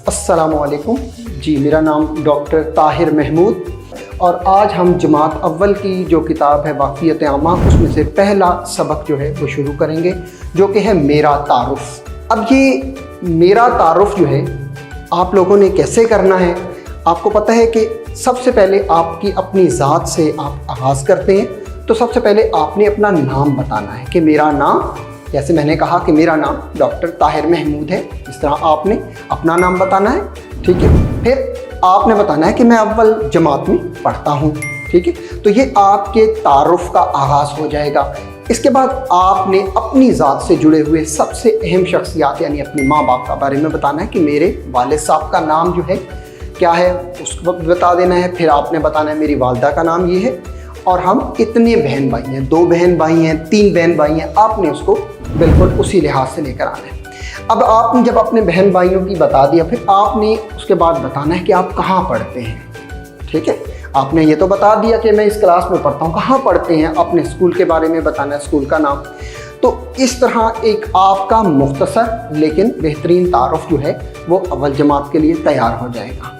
अस्सलाम वालेकुम जी, मेरा नाम डॉक्टर ताहिर महमूद और आज हम जमात अव्वल की जो किताब है वाक़ियत आमा, उसमें से पहला सबक जो है वो शुरू करेंगे, जो कि है मेरा तारुफ़। अब ये मेरा तारुफ़ जो है आप लोगों ने कैसे करना है, आपको पता है कि सबसे पहले आपकी अपनी ज़ात से आप आगाज़ करते हैं। तो सबसे पहले आपने अपना नाम बताना है कि मेरा नाम, जैसे मैंने कहा कि मेरा नाम डॉक्टर ताहिर महमूद है, इस तरह आपने अपना नाम बताना है, ठीक है। फिर आपने बताना है कि मैं अव्वल जमात में पढ़ता हूँ, ठीक है। तो ये आपके तारुफ़ का आगाज़ हो जाएगा। इसके बाद आपने अपनी ज़ात से जुड़े हुए सबसे अहम शख्सियात यानी अपने माँ बाप का बारे में बताना है कि मेरे वालिद साहब का नाम जो है क्या है, उसको बता देना है। फिर आपने बताना है मेरी वालदा का नाम ये है और हम इतने बहन भाई हैं, 2 बहन भाई हैं, 3 बहन भाई हैं, आपने उसको बिल्कुल उसी लिहाज से लेकर आना है। अब आपने जब अपने बहन भाइयों की बता दिया, फिर आपने उसके बाद बताना है कि आप कहाँ पढ़ते हैं, ठीक है। आपने ये तो बता दिया कि मैं इस क्लास में पढ़ता हूँ, कहाँ पढ़ते हैं, अपने स्कूल के बारे में बताना है, स्कूल का नाम। तो इस तरह एक आपका मुख्तसर लेकिन बेहतरीन तारुफ़ जो है वो अव्वल जमात के लिए तैयार हो जाएगा।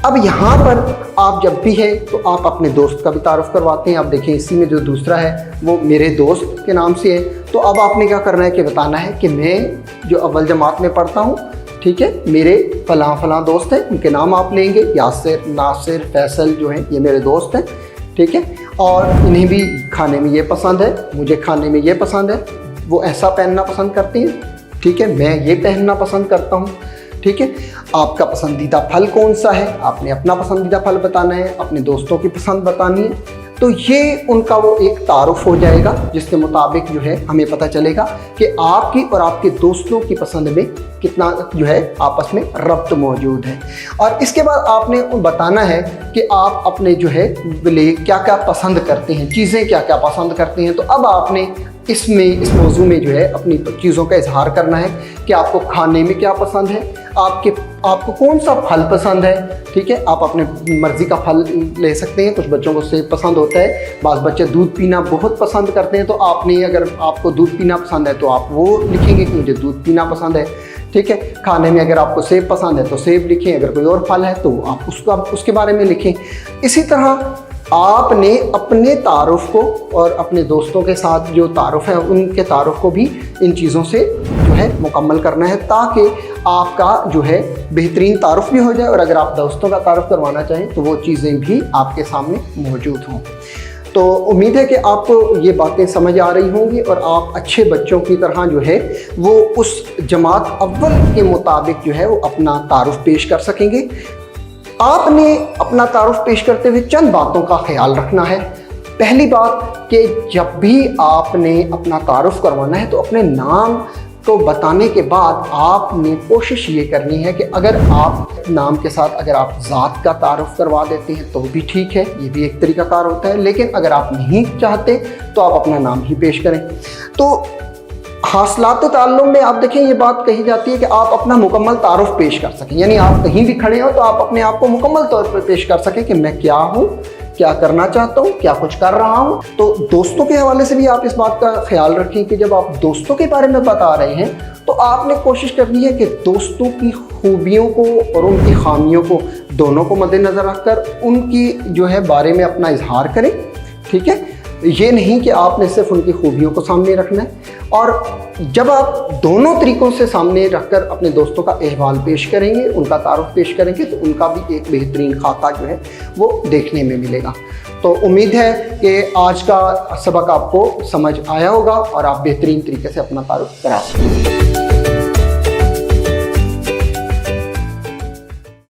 अब यहाँ पर आप जब भी है तो आप अपने दोस्त का भी तारुफ़ करवाते हैं। आप देखें इसी में जो दूसरा है वो मेरे दोस्त के नाम से है। तो अब आपने क्या करना है कि बताना है कि मैं जो अव्वल जमात में पढ़ता हूँ, ठीक है, मेरे फ़लाँ दोस्त हैं, उनके नाम आप लेंगे, यासिर, नासिर, फैसल जो हैं ये मेरे दोस्त हैं, ठीक है। और इन्हें भी खाने में ये पसंद है, मुझे खाने में ये पसंद है, वो ऐसा पहनना पसंद करते हैं, ठीक है, मैं ये पहनना पसंद करता हूँ, ठीक है। आपका पसंदीदा फल कौन सा है, आपने अपना पसंदीदा फल बताना है, अपने दोस्तों की पसंद बतानी है। तो ये उनका वो एक तारुफ़ हो जाएगा जिसके मुताबिक जो है हमें पता चलेगा कि आपकी और आपके दोस्तों की पसंद में कितना जो है आपस में रब्त मौजूद है। और इसके बाद आपने बताना है कि आप अपने जो है लिए क्या क्या पसंद करते हैं, चीज़ें क्या क्या पसंद करते हैं। तो अब आपने इस मौजू में जो है अपनी चीज़ों का इजहार करना है कि आपको खाने में क्या पसंद है, आपको कौन सा फल पसंद है, ठीक है। आप अपने मर्ज़ी का फल ले सकते हैं। कुछ बच्चों को सेब पसंद होता है, बाज़ बच्चे दूध पीना बहुत पसंद करते हैं। तो आपने अगर आपको दूध पीना पसंद है तो आप वो लिखेंगे कि मुझे दूध पीना पसंद है, ठीक है। खाने में अगर आपको सेब पसंद है तो सेब लिखें, अगर कोई और फल है तो आप उसके बारे में लिखें। इसी तरह आपने अपने तारुफ़ को और अपने दोस्तों के साथ जो तारुफ़ है उनके तारुफ़ को भी इन चीज़ों से जो है मुकम्मल करना है, ताकि आपका जो है बेहतरीन तारुफ़ भी हो जाए। और अगर आप दोस्तों का तारुफ़ करवाना चाहें तो वो चीज़ें भी आपके सामने मौजूद हों। तो उम्मीद है कि आपको ये बातें समझ आ रही होंगी और आप अच्छे बच्चों की तरह जो है वो उस जमात अव्वल के मुताबिक जो है वो अपना तारुफ़ पेश कर सकेंगे। आपने अपना तारुफ़ पेश करते हुए चंद बातों का ख्याल रखना है। पहली बात कि जब भी आपने अपना तारुफ़ करवाना है तो अपने नाम को बताने के बाद आपने कोशिश ये करनी है कि अगर आप नाम के साथ अगर आप ज़ात का तारुफ़ करवा देते हैं तो भी ठीक है, ये भी एक तरीक़ाकार होता है। लेकिन अगर आप नहीं चाहते तो आप अपना नाम ही पेश करें। तो हासिलात ताल्लुम में आप देखें ये बात कही जाती है कि आप अपना मुकम्मल तारुफ़ पेश कर सकें, यानी आप कहीं भी खड़े हो तो आप अपने आप को मुकम्मल तौर पर पेश कर सकें कि मैं क्या हूँ, क्या करना चाहता हूँ, क्या कुछ कर रहा हूँ। तो दोस्तों के हवाले से भी आप इस बात का ख्याल रखें कि जब आप दोस्तों के बारे में बता रहे हैं तो आपने कोशिश करनी है कि दोस्तों की खूबियों को और उनकी खामियों को दोनों को मद्देनज़र रखकर उनकी जो है बारे में अपना इजहार करें, ठीक है। ये नहीं कि आपने सिर्फ उनकी खूबियों को सामने रखना है। और जब आप दोनों तरीक़ों से सामने रखकर अपने दोस्तों का अहवाल पेश करेंगे, उनका तारुफ़ पेश करेंगे, तो उनका भी एक बेहतरीन खाका जो है वो देखने में मिलेगा। तो उम्मीद है कि आज का सबक आपको समझ आया होगा और आप बेहतरीन तरीके से अपना तारुफ़ करा सकेंगे।